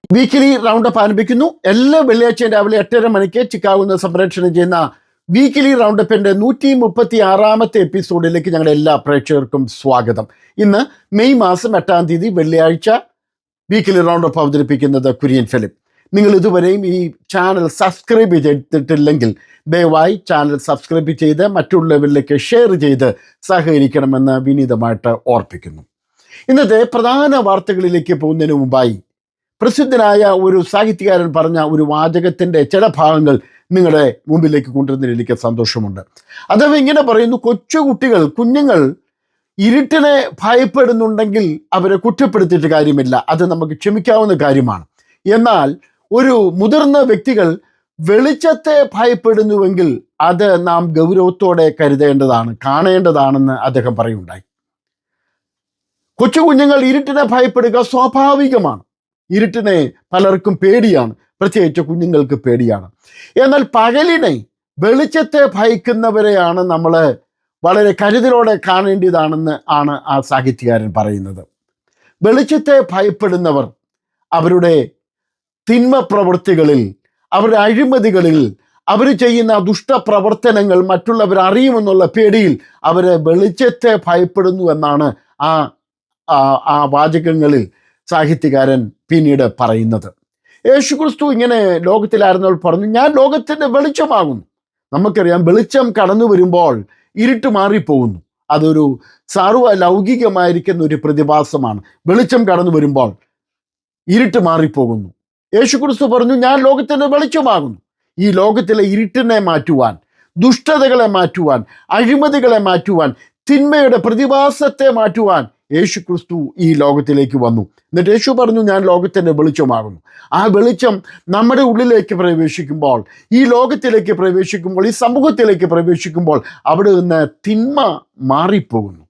Weekly roundup ആരംഭിക്കുന്നു. എല്ലാ വെള്ളിയാഴ്ചയും രാവിലെ 8:30 ചിക്കാഗോയിൽ നിന്ന് സംപ്രേഷണം ചെയ്യുന്ന വീക്കിലി റൗണ്ടപ്പിന്റെ 136ാമത്തെ എപ്പിസോഡിലേക്ക് ഞങ്ങളുടെ എല്ലാ പ്രേക്ഷകർക്കും സ്വാഗതം. ഇന്ന് മെയ് മാസം 8-ാം തീയതി വെള്ളിയാഴ്ച വീക്കിലി റൗണ്ടപ്പ് അവതരിപ്പിക്കുന്നത് കുര്യൻ ഫിലിപ്പ്. നിങ്ങൾ ഇതുവരെയും ഈ ചാനൽ സബ്സ്ക്രൈബ് ചെയ്തിട്ടില്ലെങ്കിൽ ദയവായി ചാനൽ സബ്സ്ക്രൈബ് ചെയ്ത് മറ്റുള്ളവരിലേക്ക് ഷെയർ ചെയ്ത് സഹകരിക്കണമെന്ന് വിനീതമായിട്ട് ഓർപ്പിക്കുന്നു. ഇന്നത്തെ പ്രധാന വാർത്തകളിലേക്ക് പോകുന്നതിന് മുമ്പായി പ്രസിദ്ധനായ ഒരു സാഹിത്യകാരൻ പറഞ്ഞ ഒരു വാചകത്തിൻ്റെ ചില ഭാഗങ്ങൾ നിങ്ങളുടെ മുമ്പിലേക്ക് കൊണ്ടുവരുന്നതിൽ എനിക്ക് സന്തോഷമുണ്ട്. അദ്ദേഹം ഇങ്ങനെ പറയുന്നു: കുഞ്ഞുങ്ങൾ ഇരുട്ടിനെ ഭയപ്പെടുന്നുണ്ടെങ്കിൽ അവരെ കുറ്റപ്പെടുത്തിയിട്ട് കാര്യമില്ല, അത് നമുക്ക് ക്ഷമിക്കാവുന്ന കാര്യമാണ്. എന്നാൽ ഒരു മുതിർന്ന വ്യക്തികൾ വെളിച്ചത്തെ ഭയപ്പെടുന്നുവെങ്കിൽ അത് നാം ഗൗരവത്തോടെ കരുതേണ്ടതാണ്, കാണേണ്ടതാണെന്ന് അദ്ദേഹം പറയുണ്ടായി. കുഞ്ഞുങ്ങൾ ഇരുട്ടിനെ ഭയപ്പെടുക സ്വാഭാവികമാണ്. ഇരുട്ടിനെ പലർക്കും പേടിയാണ്, പ്രത്യേകിച്ച് കുഞ്ഞുങ്ങൾക്ക് പേടിയാണ്. എന്നാൽ പകലിനെ, വെളിച്ചത്തെ ഭയക്കുന്നവരെയാണ് നമ്മൾ വളരെ കരുതലോടെ കാണേണ്ടതാണെന്ന് ആണ് ആ സാഹിത്യകാരൻ പറയുന്നത്. വെളിച്ചത്തെ ഭയപ്പെടുന്നവർ അവരുടെ തിന്മ പ്രവൃത്തികളിൽ, അവരുടെ അഴിമതികളിൽ, അവർ ചെയ്യുന്ന ദുഷ്ടപ്രവർത്തനങ്ങൾ മറ്റുള്ളവർ അറിയുമെന്നുള്ള പേടിയിൽ അവർ വെളിച്ചത്തെ ഭയപ്പെടുന്നു എന്നാണ് ആ വാചകങ്ങളിൽ സാഹിത്യകാരൻ പിന്നീട് പറയുന്നത്. യേശുക്രിസ്തു ഇങ്ങനെ ലോകത്തിലായിരുന്നവൾ പറഞ്ഞു, ഞാൻ ലോകത്തിൻ്റെ വെളിച്ചമാകുന്നു. നമുക്കറിയാം, വെളിച്ചം കടന്നു വരുമ്പോൾ ഇരുട്ട് മാറിപ്പോകുന്നു. അതൊരു സാർവലൗകികമായിരിക്കുന്ന ഒരു പ്രതിഭാസമാണ്. വെളിച്ചം കടന്നു വരുമ്പോൾ ഇരുട്ട് മാറിപ്പോകുന്നു. യേശുക്രിസ്തു പറഞ്ഞു, ഞാൻ ലോകത്തിൻ്റെ വെളിച്ചമാകുന്നു. ഈ ലോകത്തിലെ ഇരുട്ടിനെ മാറ്റുവാൻ, ദുഷ്ടതകളെ മാറ്റുവാൻ, അഴിമതികളെ മാറ്റുവാൻ, തിന്മയുടെ പ്രതിഭാസത്തെ മാറ്റുവാൻ യേശുക്രിസ്തു ഈ ലോകത്തിലേക്ക് വന്നു. എന്നിട്ട് യേശു പറഞ്ഞു, ഞാൻ ലോകത്തിൻ്റെ വെളിച്ചമാകുന്നു. ആ വെളിച്ചം നമ്മുടെ ഉള്ളിലേക്ക് പ്രവേശിക്കുമ്പോൾ, ഈ ലോകത്തിലേക്ക് പ്രവേശിക്കുമ്പോൾ, ഈ സമൂഹത്തിലേക്ക് പ്രവേശിക്കുമ്പോൾ അവിടെ നിന്ന് തിന്മ മാറിപ്പോകുന്നു.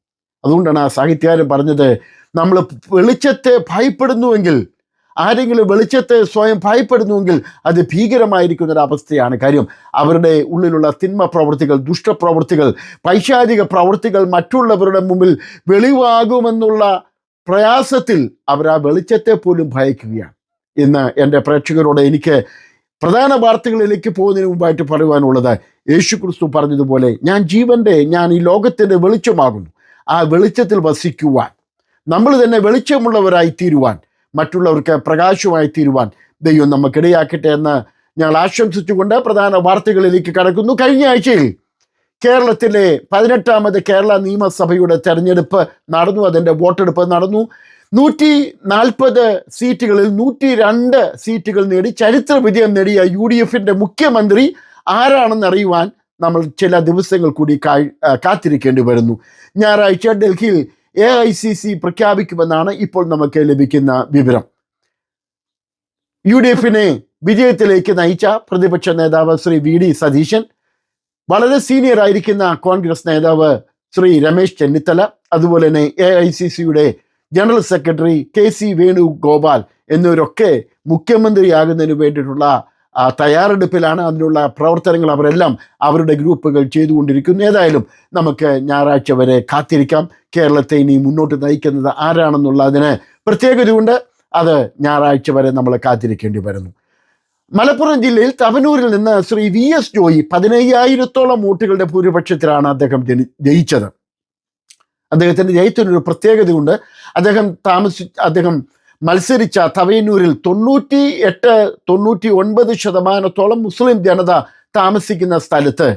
അതുകൊണ്ടാണ് ആ സാഹിത്യകാരൻ പറഞ്ഞത്, നമ്മൾ വെളിച്ചത്തെ ഭയപ്പെടുന്നുവെങ്കിൽ, ആരെങ്കിലും വെളിച്ചത്തെ സ്വയം ഭയപ്പെടുന്നുവെങ്കിൽ അത് ഭീകരമായിരിക്കുന്നൊരവസ്ഥയാണ്. കാര്യം, അവരുടെ ഉള്ളിലുള്ള തിന്മ പ്രവൃത്തികൾ, ദുഷ്ടപ്രവൃത്തികൾ, പൈശാചിക പ്രവൃത്തികൾ മറ്റുള്ളവരുടെ മുമ്പിൽ വെളിവാകുമെന്നുള്ള പ്രയാസത്തിൽ അവർ ആ വെളിച്ചത്തെ പോലും ഭയക്കുകയാണ്. ഇന്ന് എൻ്റെ പ്രേക്ഷകരോട് എനിക്ക് പ്രധാന വാർത്തകളിലേക്ക് പോകുന്നതിന് മുമ്പായിട്ട് പറയുവാനുള്ളത്, യേശുക്രിസ്തു പറഞ്ഞതുപോലെ ഞാൻ ഈ ലോകത്തിൻ്റെ വെളിച്ചമാകുന്നു. ആ വെളിച്ചത്തിൽ വസിക്കുവാൻ, നമ്മൾ തന്നെ വെളിച്ചമുള്ളവരായി തീരുവാൻ, മറ്റുള്ളവർക്ക് പ്രകാശമായി തീരുവാൻ ദൈവം നമുക്കിടയാക്കട്ടെ എന്ന് ഞങ്ങൾ ആശംസിച്ചുകൊണ്ട് പ്രധാന വാർത്തകളിലേക്ക് കടക്കുന്നു. കഴിഞ്ഞ ആഴ്ചയിൽ കേരളത്തിലെ 18ാമത് കേരള നിയമസഭയുടെ തെരഞ്ഞെടുപ്പ് നടന്നു. അതിൻ്റെ വോട്ടെടുപ്പ് നടന്നു. 140 സീറ്റുകളിൽ 102 സീറ്റുകൾ നേടി ചരിത്ര വിജയം നേടിയ UDFിൻ്റെ മുഖ്യമന്ത്രി ആരാണെന്ന് അറിയുവാൻ നമ്മൾ ചില ദിവസങ്ങൾ കൂടി കാത്തിരിക്കേണ്ടി വരുന്നു. ഞായറാഴ്ച ഡൽഹിയിൽ AICC പ്രഖ്യാപിക്കുമെന്നാണ് ഇപ്പോൾ നമുക്ക് ലഭിക്കുന്ന വിവരം. UDFിനെ വിജയത്തിലേക്ക് നയിച്ച പ്രതിപക്ഷ നേതാവ് ശ്രീ VD സതീശൻ, വളരെ സീനിയർ ആയിരിക്കുന്ന കോൺഗ്രസ് നേതാവ് ശ്രീ രമേശ് ചെന്നിത്തല, അതുപോലെ തന്നെ AICCയുടെ ജനറൽ സെക്രട്ടറി KC വേണുഗോപാൽ എന്നിവരൊക്കെ മുഖ്യമന്ത്രിയാകുന്നതിന് വേണ്ടിയിട്ടുള്ള തയ്യാറെടുപ്പിലാണ്. അതിനുള്ള പ്രവർത്തനങ്ങൾ അവരെല്ലാം അവരുടെ ഗ്രൂപ്പുകൾ ചെയ്തുകൊണ്ടിരിക്കുന്നു. ഏതായാലും നമുക്ക് ഞായറാഴ്ച വരെ കാത്തിരിക്കാം. കേരളത്തെ ഇനി മുന്നോട്ട് നയിക്കുന്നത് ആരാണെന്നുള്ളതിന് പ്രത്യേകതയുണ്ട്. അത് ഞായറാഴ്ച വരെ നമ്മൾ കാത്തിരിക്കേണ്ടി വരുന്നു. മലപ്പുറം ജില്ലയിൽ തവനൂരിൽ നിന്ന് ശ്രീ VS ജോയി 15,000-ഓളം വോട്ടുകളുടെ ഭൂരിപക്ഷത്തിലാണ് അദ്ദേഹം ജയിച്ചത്. അദ്ദേഹത്തിൻ്റെ ജയത്തിനൊരു പ്രത്യേകതയുണ്ട്. അദ്ദേഹം മത്സരിച്ച തവനൂരിൽ 98-99% മുസ്ലിം ജനത താമസിക്കുന്ന സ്ഥലത്ത്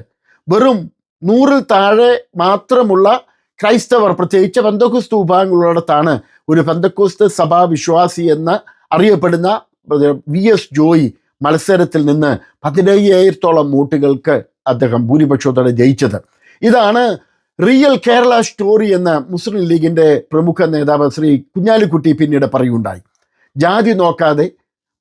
വെറും 100-ൽ താഴെ മാത്രമുള്ള ക്രൈസ്തവർ, പ്രത്യേകിച്ച് പെന്തക്കോസ്ത് വിഭാഗങ്ങളുള്ളിടത്താണ് ഒരു പെന്തക്കോസ്ത് സഭാ വിശ്വാസി എന്ന് അറിയപ്പെടുന്ന VS ജോയി മത്സരത്തിൽ നിന്ന് 15,000-ഓളം വോട്ടുകൾക്ക് അദ്ദേഹം ഭൂരിപക്ഷത്തോടെ ജയിച്ചത്. ഇതാണ് റിയൽ കേരള സ്റ്റോറി എന്ന് മുസ്ലിം ലീഗിൻ്റെ പ്രമുഖ നേതാവ് ശ്രീ കുഞ്ഞാലിക്കുട്ടി പിന്നീട് പറയുണ്ടായി. ജാതി നോക്കാതെ,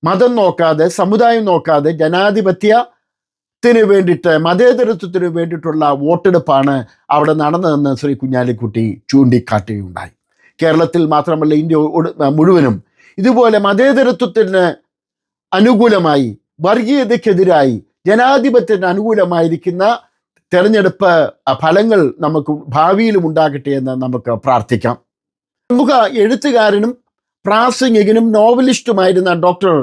മതം നോക്കാതെ, സമുദായം നോക്കാതെ ജനാധിപത്യത്തിന് വേണ്ടിയിട്ട്, മതേതരത്വത്തിന് വേണ്ടിയിട്ടുള്ള വോട്ടെടുപ്പാണ് അവിടെ നടന്നതെന്ന് ശ്രീ കുഞ്ഞാലിക്കുട്ടി ചൂണ്ടിക്കാട്ടുകയുണ്ടായി. കേരളത്തിൽ മാത്രമല്ല, ഇന്ത്യ മുഴുവനും ഇതുപോലെ മതേതരത്വത്തിന് അനുകൂലമായി, വർഗീയതയ്ക്കെതിരായി, ജനാധിപത്യത്തിന് അനുകൂലമായിരിക്കുന്ന തെരഞ്ഞെടുപ്പ് ഫലങ്ങൾ നമുക്ക് ഭാവിയിലും ഉണ്ടാകട്ടെ എന്ന് നമുക്ക് പ്രാർത്ഥിക്കാം. പ്രമുഖ എഴുത്തുകാരനും പ്രാസംഗികനും നോവലിസ്റ്റുമായിരുന്ന ഡോക്ടർ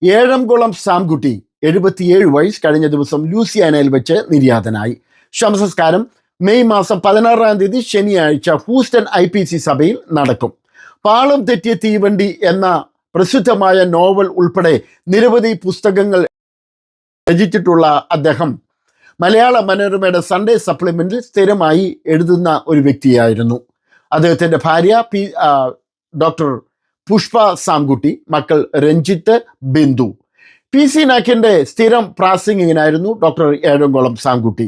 ഏഴംകുളം സാംകുട്ടി 77 വയസ്സ് കഴിഞ്ഞ ദിവസം ലൂസിയാനയിൽ വെച്ച് നിര്യാതനായി. ശവസംസ്കാരം മെയ് മാസം 16 ശനിയാഴ്ച ഹൂസ്റ്റൺ IPC സഭയിൽ നടക്കും. പാളം തെറ്റിയ തീവണ്ടി എന്ന പ്രസിദ്ധമായ നോവൽ ഉൾപ്പെടെ നിരവധി പുസ്തകങ്ങൾ രചിച്ചിട്ടുള്ള അദ്ദേഹം മലയാള മനോരമയുടെ സൺഡേ സപ്ലിമെന്റിൽ സ്ഥിരമായി എഴുതുന്ന ഒരു വ്യക്തിയായിരുന്നു. അദ്ദേഹത്തിൻ്റെ ഭാര്യ ഡോക്ടർ പുഷ്പ സാംകുട്ടി, മക്കൾ രഞ്ജിത്ത്, ബിന്ദു. PC നാക്കിൻ്റെ സ്ഥിരം പ്രാസംഗികനായിരുന്നു ഡോക്ടർ ഏഴംകുളം സാംകുട്ടി.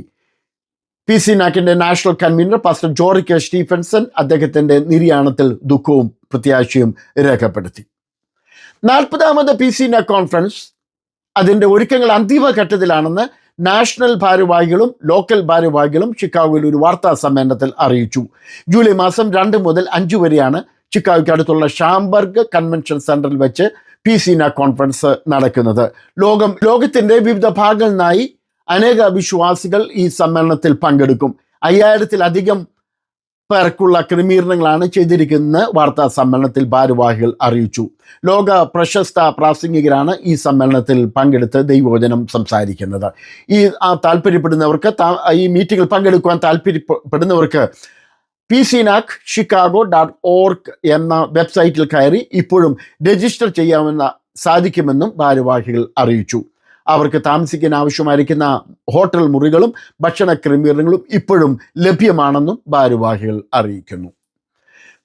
PC നാക്കിൻ്റെ national convener pastor Jory K Stephenson അദ്ദേഹത്തിൻ്റെ നിര്യാണത്തിൽ ദുഃഖവും പ്രത്യാശയും രേഖപ്പെടുത്തി. 40ാമത് PC നാക്ക് കോൺഫറൻസ് അതിൻ്റെ ഒരുക്കങ്ങൾ അന്തിമഘട്ടത്തിലാണെന്ന് നാഷണൽ ഭാരവാഹികളും ലോക്കൽ ഭാരവാഹികളും ഷിക്കാഗോയിൽ ഒരു വാർത്താ സമ്മേളനത്തിൽ അറിയിച്ചു. ജൂലൈ മാസം 2 മുതൽ 5 വരെയാണ് ചിക്കാഗോയ്ക്ക് അടുത്തുള്ള ഷാംബർഗ് കൺവെൻഷൻ സെന്ററിൽ വെച്ച് PC നാക്ക് കോൺഫറൻസ് നടക്കുന്നത്. ലോകത്തിൻ്റെ വിവിധ ഭാഗങ്ങളിൽ നിന്നായി അനേക വിശ്വാസികൾ ഈ സമ്മേളനത്തിൽ പങ്കെടുക്കും. 5000-ത്തിലധികം പേർക്കുള്ള ക്രമീകരണങ്ങളാണ് ചെയ്തിരിക്കുന്ന വാർത്താ സമ്മേളനത്തിൽ ഭാരവാഹികൾ അറിയിച്ചു. ലോക പ്രശസ്ത പ്രാസംഗികരാണ് ഈ സമ്മേളനത്തിൽ പങ്കെടുത്ത് ദൈവവചനം സംസാരിക്കുന്നത്. താല്പര്യപ്പെടുന്നവർക്ക് ഈ മീറ്റിങ്ങിൽ പങ്കെടുക്കുവാൻ താല്പര്യപ്പെടുന്നവർക്ക് PCNAC.chicago.org എന്ന വെബ്സൈറ്റിൽ കയറി ഇപ്പോഴും രജിസ്റ്റർ സാധിക്കുമെന്നും ഭാരവാഹികൾ അറിയിച്ചു. അവർക്ക് താമസിക്കാൻ ആവശ്യമായിരിക്കുന്ന ഹോട്ടൽ മുറികളും ഭക്ഷണ ക്രമീകരണങ്ങളും ഇപ്പോഴും ലഭ്യമാണെന്നും ഭാരവാഹികൾ അറിയിക്കുന്നു.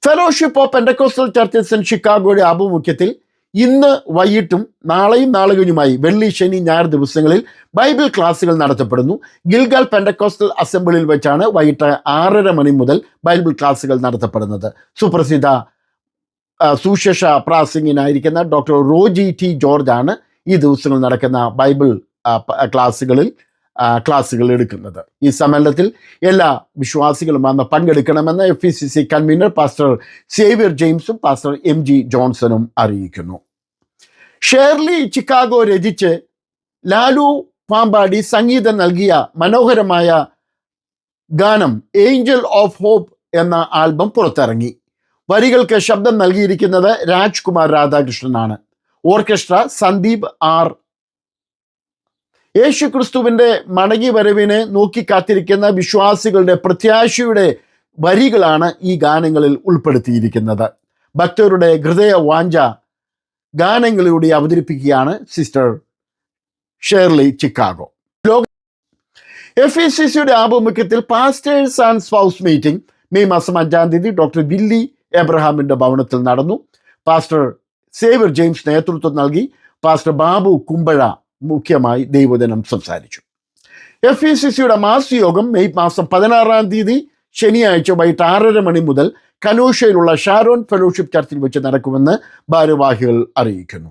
ഫെലോഷിപ്പ് ഓഫ് പെന്റക്കോസ്റ്റൽ ചർച്ചസ് ഇൻ ഷിക്കാഗോയുടെ ആഭിമുഖ്യത്തിൽ ഇന്ന് വൈകിട്ടും നാളെയും നാളെ കഴിഞ്ഞുമായി വെള്ളി, ശനി, ഞായർ ദിവസങ്ങളിൽ ബൈബിൾ ക്ലാസ്സുകൾ നടത്തപ്പെടുന്നു. ഗിൽഗാൽ പെന്റക്കോസ്റ്റൽ അസംബ്ലിയിൽ വെച്ചാണ് വൈകിട്ട് 6:30 മണി മുതൽ ബൈബിൾ ക്ലാസ്സുകൾ നടത്തപ്പെടുന്നത്. സുപ്രസിദ്ധ സുശേഷ പ്രാസംഗികനായിരിക്കുന്ന ഡോക്ടർ റോജി T. ജോർജ് ആണ് ഈ ദിവസങ്ങൾ നടക്കുന്ന ബൈബിൾ ക്ലാസ്സുകൾ എടുക്കുന്നത്. ഈ സമ്മേളനത്തിൽ എല്ലാ വിശ്വാസികളും വന്ന് പങ്കെടുക്കണമെന്ന് FECC കൺവീനർ പാസ്റ്റർ സേവ്യർ ജെയിംസും പാസ്റ്റർ MG ജോൺസണും അറിയിക്കുന്നു. ഷേർലി ചിക്കാഗോ രചിച്ച് ലാലു പാമ്പാടി സംഗീതം നൽകിയ മനോഹരമായ ഗാനം ഏഞ്ചൽ ഓഫ് ഹോപ്പ് എന്ന ആൽബം പുറത്തിറങ്ങി. വരികൾക്ക് ശബ്ദം നൽകിയിരിക്കുന്നത് രാജ്കുമാർ രാധാകൃഷ്ണനാണ്. Orchestra Sandeep R. യേശുക്രിസ്തുവിൻ്റെ മടങ്ങി വരവിനെ നോക്കി കാത്തിരിക്കുന്ന വിശ്വാസികളുടെ പ്രത്യാശയുടെ വരികളാണ് ഈ ഗാനങ്ങളിൽ ഉൾപ്പെടുത്തിയിരിക്കുന്നത്. ഭക്തരുടെ ഹൃദയ വാഞ്ച ഗാനങ്ങളിലൂടെ അവതരിപ്പിക്കുകയാണ് സിസ്റ്റർ ഷേർലി ചിക്കാഗോ. FECCയുടെ ആഭിമുഖ്യത്തിൽ pastors and spouse meeting May മാസം 5 ഡോക്ടർ വില്ലി എബ്രഹാമിൻ്റെ ഭവനത്തിൽ നടന്നു. പാസ്റ്റർ സേവ്യർ ജെയിംസ് നേതൃത്വം നൽകി. പാസ്റ്റർ ബാബു കുമ്പഴ മുഖ്യമായി ദൈവവചനം സംസാരിച്ചു. FECCയുടെ മാസ് യോഗം മെയ് മാസം 16 ശനിയാഴ്ച വൈകിട്ട് 6:30 മണി മുതൽ കനോഷയിലുള്ള ഷാരോൺ ഫെലോഷിപ്പ് ചർച്ചിൽ വെച്ച് നടക്കുമെന്ന് ഭാരവാഹികൾ അറിയിക്കുന്നു.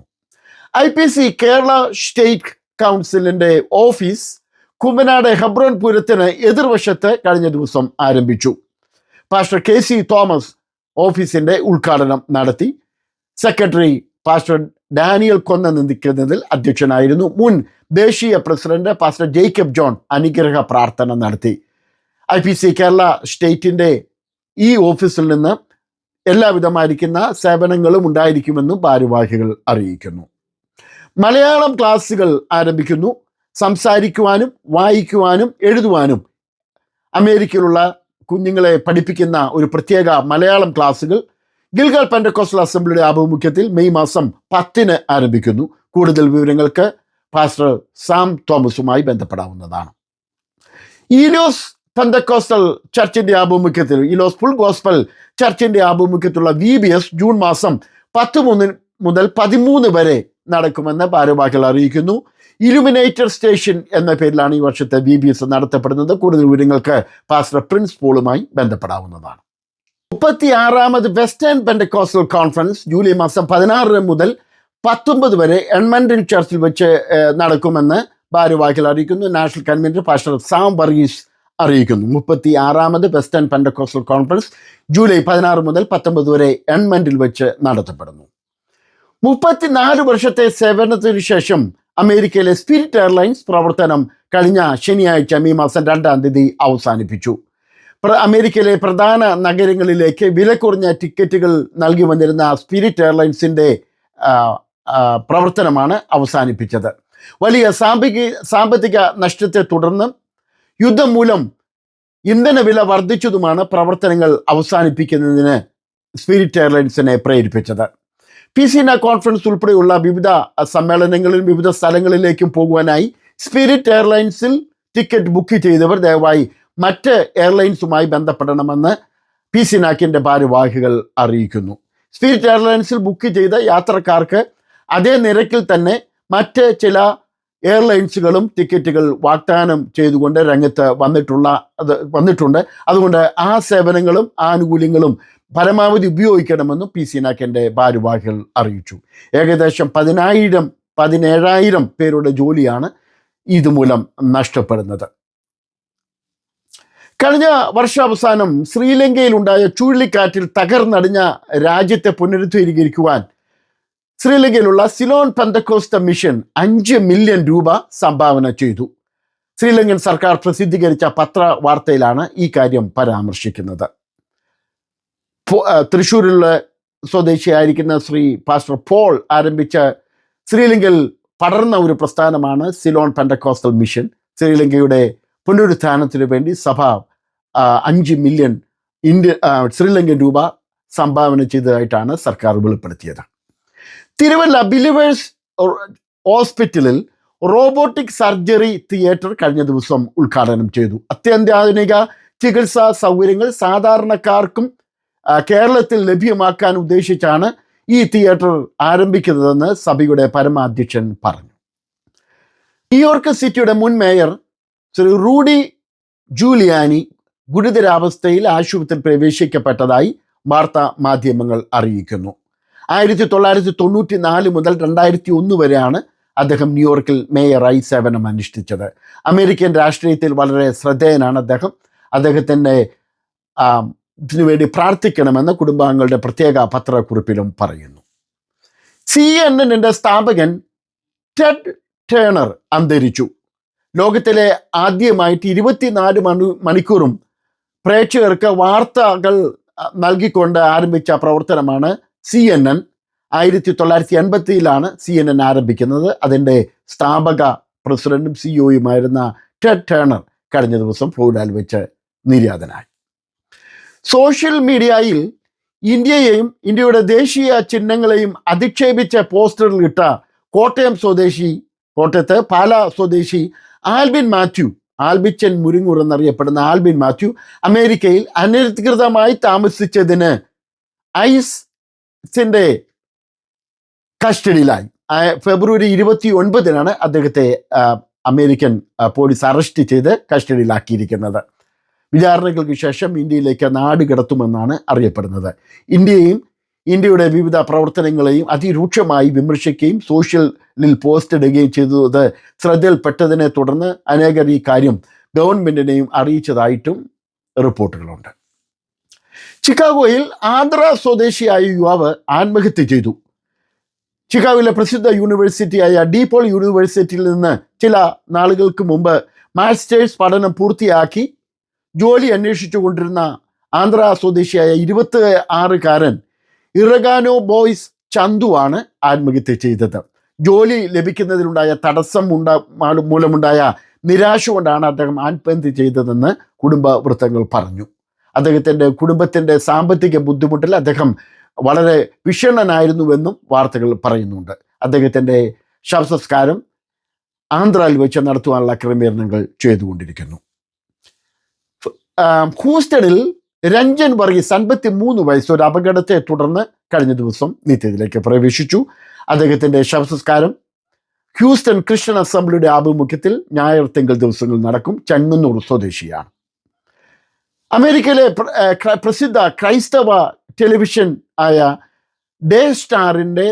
IPC കേരള സ്റ്റേറ്റ് കൗൺസിലിൻ്റെ ഓഫീസ് കുമ്പനാട് ഹെബ്രോൻ പുരത്തിന് എതിർവശത്ത് കഴിഞ്ഞ ദിവസം ആരംഭിച്ചു. പാസ്റ്റർ KC തോമസ് ഓഫീസിൻ്റെ ഉദ്ഘാടനം നടത്തി. സെക്രട്ടറി പാസ്റ്റർ ഡാനിയൽ കൊന്ന നിന്ദിക്കുന്നതിൽ അധ്യക്ഷനായിരുന്നു. മുൻ ദേശീയ പ്രസിഡന്റ് പാസ്റ്റർ ജേക്കബ് ജോൺ അനുഗ്രഹ പ്രാർത്ഥന നടത്തി. IPC കേരള സ്റ്റേറ്റിൻ്റെ ഈ ഓഫീസിൽ നിന്ന് എല്ലാവിധമായിരിക്കുന്ന സേവനങ്ങളും ഉണ്ടായിരിക്കുമെന്നും ഭാരവാഹികൾ അറിയിക്കുന്നു. മലയാളം ക്ലാസ്സുകൾ ആരംഭിക്കുന്നു. സംസാരിക്കുവാനും വായിക്കുവാനും എഴുതുവാനും അമേരിക്കയിലുള്ള കുഞ്ഞുങ്ങളെ പഠിപ്പിക്കുന്ന ഒരു പ്രത്യേക മലയാളം ക്ലാസ്സുകൾ ഗിൽഗാൽ പെന്റക്കോസ്റ്റൽ അസംബ്ലിയുടെ ആഭിമുഖ്യത്തിൽ മെയ് മാസം 10 ആരംഭിക്കുന്നു. കൂടുതൽ വിവരങ്ങൾക്ക് പാസ്റ്റർ സാം തോമസുമായി ബന്ധപ്പെടാവുന്നതാണ്. ഈലോസ് പെന്തക്കോസ്റ്റൽ ചർച്ചിൻ്റെ ആഭിമുഖ്യത്തിൽ ഈലോസ് ഫുൾ ഗോസ്പൽ ചർച്ചിൻ്റെ ആഭിമുഖ്യത്തിലുള്ള VBS ജൂൺ മാസം 10 മുതൽ 13 വരെ നടക്കുമെന്ന് ഭാരവാഹികൾ അറിയിക്കുന്നു. ഇലുമിനേറ്റർ സ്റ്റേഷൻ എന്ന പേരിലാണ് ഈ വർഷത്തെ VBS നടത്തപ്പെടുന്നത്. കൂടുതൽ വിവരങ്ങൾക്ക് പാസ്റ്റർ പ്രിൻസ് പോളുമായി ബന്ധപ്പെടാവുന്നതാണ്. 36ാമത് വെസ്റ്റേൺ പെന്റക്കോസ്റ്റൽ കോൺഫറൻസ് ജൂലൈ മാസം 16 മുതൽ 19 വരെ എഡ്മണ്ടൺ ചർച്ചിൽ വെച്ച് നടക്കുമെന്ന് ഭാരവാഹികൾ അറിയിക്കുന്നു. National convener pastor Sam Varghese അറിയിക്കുന്നു. 36ാമത് വെസ്റ്റേൺ പെന്റക്കോസ്റ്റൽ കോൺഫറൻസ് ജൂലൈ 16 മുതൽ 19 വരെ എഡ്മണ്ടിൽ വെച്ച് നടത്തപ്പെടുന്നു. 34 വർഷത്തെ സേവനത്തിനു ശേഷം അമേരിക്കയിലെ സ്പിരിറ്റ് എയർലൈൻസ് പ്രവർത്തനം കഴിഞ്ഞ ശനിയാഴ്ച മെയ് മാസം 2 അവസാനിപ്പിച്ചു. അമേരിക്കയിലെ പ്രധാന നഗരങ്ങളിലേക്ക് വില കുറഞ്ഞ ടിക്കറ്റുകൾ നൽകി വന്നിരുന്ന സ്പിരിറ്റ് എയർലൈൻസിൻ്റെ പ്രവർത്തനമാണ് അവസാനിപ്പിച്ചത്. വലിയ സാമ്പത്തിക നഷ്ടത്തെ തുടർന്ന് യുദ്ധം മൂലം ഇന്ധന വില വർദ്ധിച്ചതുമാണ് പ്രവർത്തനങ്ങൾ അവസാനിപ്പിക്കുന്നതിന് സ്പിരിറ്റ് എയർലൈൻസിനെ പ്രേരിപ്പിച്ചത്. PCNA കോൺഫറൻസ് ഉൾപ്പെടെയുള്ള വിവിധ സമ്മേളനങ്ങളിലും വിവിധ സ്ഥലങ്ങളിലേക്കും പോകുവാനായി സ്പിരിറ്റ് എയർലൈൻസിൽ ടിക്കറ്റ് ബുക്ക് ചെയ്തവർ ദയവായി മറ്റ് എയർലൈൻസുമായി ബന്ധപ്പെടണമെന്ന് PCNAക്കിൻ്റെ ഭാരവാഹികൾ അറിയിക്കുന്നു. സ്പിരിറ്റ് എയർലൈൻസിൽ ബുക്ക് ചെയ്ത യാത്രക്കാർക്ക് അതേ നിരക്കിൽ തന്നെ മറ്റ് ചില എയർലൈൻസുകളും ടിക്കറ്റുകൾ വാഗ്ദാനം ചെയ്തുകൊണ്ട് രംഗത്ത് വന്നിട്ടുണ്ട്. അതുകൊണ്ട് ആ സേവനങ്ങളും ആനുകൂല്യങ്ങളും പരമാവധി ഉപയോഗിക്കണമെന്നും PCNAക്കിൻ്റെ ഭാരവാഹികൾ അറിയിച്ചു. ഏകദേശം 17,000 പേരുടെ ജോലിയാണ് ഇതുമൂലം നഷ്ടപ്പെടുന്നത്. കഴിഞ്ഞ വർഷാവസാനം ശ്രീലങ്കയിലുണ്ടായ ചുഴലിക്കാറ്റിൽ തകർന്നടിഞ്ഞ രാജ്യത്തെ പുനരുദ്ധീകരിക്കുവാൻ ശ്രീലങ്കയിലുള്ള സിലോൺ പെന്തക്കോസ്ത മിഷൻ 5 മില്യൺ രൂപ സംഭാവന ചെയ്തു. ശ്രീലങ്കൻ സർക്കാർ പ്രസിദ്ധീകരിച്ച പത്രവാർത്തയിലാണ് ഈ കാര്യം പരാമർശിക്കുന്നത്. തൃശ്ശൂരിലുള്ള സ്വദേശിയായിരിക്കുന്ന ശ്രീ പാസ്റ്റർ പോൾ ആരംഭിച്ച ശ്രീലങ്കയിൽ പടർന്ന ഒരു പ്രസ്ഥാനമാണ് സിലോൺ പെന്തക്കോസ്റ്റൽ മിഷൻ. ശ്രീലങ്കയുടെ പുനരുത്ഥാനത്തിനു വേണ്ടി സഭ 5 മില്യൺ ശ്രീലങ്കൻ രൂപ സംഭാവന ചെയ്തതായിട്ടാണ് സർക്കാർ വെളിപ്പെടുത്തിയത്. തിരുവല്ല ബിലീവേഴ്സ് ഹോസ്പിറ്റലിൽ റോബോട്ടിക് സർജറി തിയേറ്റർ കഴിഞ്ഞ ദിവസം ഉദ്ഘാടനം ചെയ്തു. അത്യന്താധുനിക ചികിത്സാ സൗകര്യങ്ങൾ സാധാരണക്കാർക്കും കേരളത്തിൽ ലഭ്യമാക്കാൻ ഉദ്ദേശിച്ചാണ് ഈ തിയേറ്റർ ആരംഭിക്കുന്നതെന്ന് സഭയുടെ പരമാധ്യക്ഷൻ പറഞ്ഞു. ന്യൂയോർക്ക് സിറ്റിയുടെ മുൻ മേയർ ശ്രീ റൂഡി ജൂലിയാനി ഗുരുതരാവസ്ഥയിൽ ആശുപത്രിയിൽ പ്രവേശിക്കപ്പെട്ടതായി വാർത്താ മാധ്യമങ്ങൾ അറിയിക്കുന്നു. 1994 മുതൽ 2001 വരെയാണ് അദ്ദേഹം ന്യൂയോർക്കിൽ മേയറായി സേവനം അനുഷ്ഠിച്ചത്. അമേരിക്കൻ രാഷ്ട്രീയത്തിൽ വളരെ ശ്രദ്ധേയനാണ് അദ്ദേഹം. അദ്ദേഹത്തിൻ്റെ ഇതിനുവേണ്ടി പ്രാർത്ഥിക്കണമെന്ന് കുടുംബാംഗങ്ങളുടെ പ്രത്യേക പത്രക്കുറിപ്പിലും പറയുന്നു. CNN സ്ഥാപകൻ ടെഡ് ടേണർ അന്തരിച്ചു. ലോകത്തിലെ ആദ്യമായിട്ട് 24 മണിക്കൂറും പ്രേക്ഷകർക്ക് വാർത്തകൾ നൽകിക്കൊണ്ട് ആരംഭിച്ച പ്രവർത്തനമാണ് CNN. 1980 CNN ആരംഭിക്കുന്നത്. അതിൻ്റെ സ്ഥാപക പ്രസിഡന്റും CEOയുമായിരുന്ന ടെഡ് ടേണർ കഴിഞ്ഞ ദിവസം ഫ്ലോറിഡയിൽ വെച്ച് നിര്യാതനായി. സോഷ്യൽ മീഡിയയിൽ ഇന്ത്യയെയും ഇന്ത്യയുടെ ദേശീയ ചിഹ്നങ്ങളെയും അധിക്ഷേപിച്ച പോസ്റ്ററിൽ ഇട്ട കോട്ടയത്തെ പാല സ്വദേശി ആൽബിച്ചൻ മുരിങ്ങൂർ എന്നറിയപ്പെടുന്ന ആൽബിൻ മാത്യു അമേരിക്കയിൽ അനധികൃതമായി താമസിച്ചതിന് ഐസിന്റെ കസ്റ്റഡിയിലായി. ഫെബ്രുവരി 29 അദ്ദേഹത്തെ അമേരിക്കൻ പോലീസ് അറസ്റ്റ് ചെയ്ത് കസ്റ്റഡിയിലാക്കിയിരിക്കുന്നത്. വിചാരണകൾക്ക് ശേഷം ഇന്ത്യയിലേക്ക് നാടുകടത്തുമെന്നാണ് അറിയപ്പെടുന്നത്. ഇന്ത്യയുടെ വിവിധ പ്രവർത്തനങ്ങളെയും അതിരൂക്ഷമായി വിമർശിക്കുകയും സോഷ്യലിൽ പോസ്റ്റ് ഇടുകയും ചെയ്തത് ശ്രദ്ധയിൽപ്പെട്ടതിനെ തുടർന്ന് അനേകർ ഈ കാര്യം ഗവൺമെൻറ്റിനെയും അറിയിച്ചതായിട്ടും റിപ്പോർട്ടുകളുണ്ട്. ചിക്കാഗോയിൽ ആന്ധ്ര സ്വദേശിയായ യുവാവ് ആത്മഹത്യ ചെയ്തു. ചിക്കാഗോയിലെ പ്രസിദ്ധ യൂണിവേഴ്സിറ്റിയായ DePaul യൂണിവേഴ്സിറ്റിയിൽ നിന്ന് ചില നാളുകൾക്ക് മുമ്പ് മാസ്റ്റേഴ്സ് പഠനം പൂർത്തിയാക്കി ജോലി അന്വേഷിച്ചു കൊണ്ടിരുന്ന ആന്ധ്ര സ്വദേശിയായ 26-കാരൻ ഇറഗാനോ ബോയ്സ് ചന്തുവാണ് ആത്മഹത്യ ചെയ്തത്. ജോലി ലഭിക്കുന്നതിലുണ്ടായ തടസ്സം മൂലമുണ്ടായ നിരാശ കൊണ്ടാണ് അദ്ദേഹം ആത്മഹത്യ ചെയ്തതെന്ന് കുടുംബ വൃത്തങ്ങൾ പറഞ്ഞു. അദ്ദേഹത്തിൻ്റെ കുടുംബത്തിൻ്റെ സാമ്പത്തിക ബുദ്ധിമുട്ടിൽ അദ്ദേഹം വളരെ വിഷണ്ണനായിരുന്നുവെന്നും വാർത്തകൾ പറയുന്നുണ്ട്. അദ്ദേഹത്തിൻ്റെ ശവസംസ്കാരം ആന്ധ്രയിൽ വെച്ച് നടത്തുവാനുള്ള ക്രമീകരണങ്ങൾ ചെയ്തുകൊണ്ടിരിക്കുന്നു. ഹൂസ്റ്റണിൽ രഞ്ജൻ വർഗീസ് 53 വയസ്സ് ഒരു അപകടത്തെ തുടർന്ന് കഴിഞ്ഞ ദിവസം നിത്യത്തിലേക്ക് പ്രവേശിച്ചു. അദ്ദേഹത്തിൻ്റെ ശവസംസ്കാരം ഹ്യൂസ്റ്റൺ ക്രിസ്ത്യൻ അസംബ്ലിയുടെ ആഭിമുഖ്യത്തിൽ ഞായർ തിങ്കൾ ദിവസങ്ങളിൽ നടക്കും. ചെങ്ങന്നൂർ സ്വദേശിയാണ്. അമേരിക്കയിലെ പ്രസിദ്ധ ക്രൈസ്തവ ടെലിവിഷൻ ആയ ഡേ സ്റ്റാറിൻ്റെ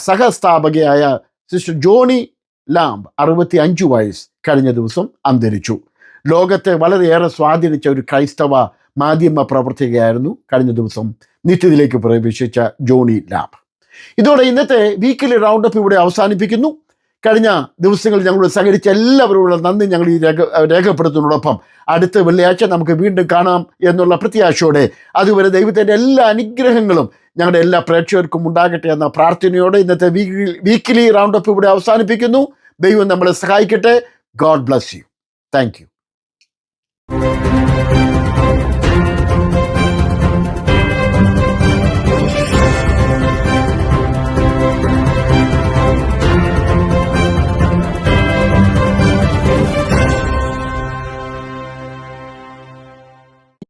സഹസ്ഥാപകയായ സിസ്റ്റർ ജോണി ലാംബ് 65 വയസ്സ് കഴിഞ്ഞ ദിവസം അന്തരിച്ചു. ലോകത്തെ വളരെയേറെ സ്വാധീനിച്ച ഒരു ക്രൈസ്തവ മാധ്യമ പ്രവർത്തകയായിരുന്നു കഴിഞ്ഞ ദിവസം നിത്യത്തിലേക്ക് പ്രവേശിച്ച ജോണി ലാംബ്. ഇതോടെ ഇന്നത്തെ വീക്കിലി റൗണ്ടപ്പ് ഇവിടെ അവസാനിപ്പിക്കുന്നു. കഴിഞ്ഞ ദിവസങ്ങളിൽ ഞങ്ങളോട് സഹകരിച്ച എല്ലാവരോടുള്ള നന്ദി ഞങ്ങൾ ഈ രേഖപ്പെടുത്തുന്നതോടൊപ്പം അടുത്ത വെള്ളിയാഴ്ച നമുക്ക് വീണ്ടും കാണാം എന്നുള്ള പ്രത്യാശയോടെ അതുവരെ ദൈവത്തിൻ്റെ എല്ലാ അനുഗ്രഹങ്ങളും ഞങ്ങളുടെ എല്ലാ പ്രേക്ഷകർക്കും ഉണ്ടാകട്ടെ എന്ന പ്രാർത്ഥനയോടെ ഇന്നത്തെ വീക്കിലി റൗണ്ട് അപ്പ് ഇവിടെ അവസാനിപ്പിക്കുന്നു. ദൈവം നമ്മളെ സഹായിക്കട്ടെ. God bless you. Thank you.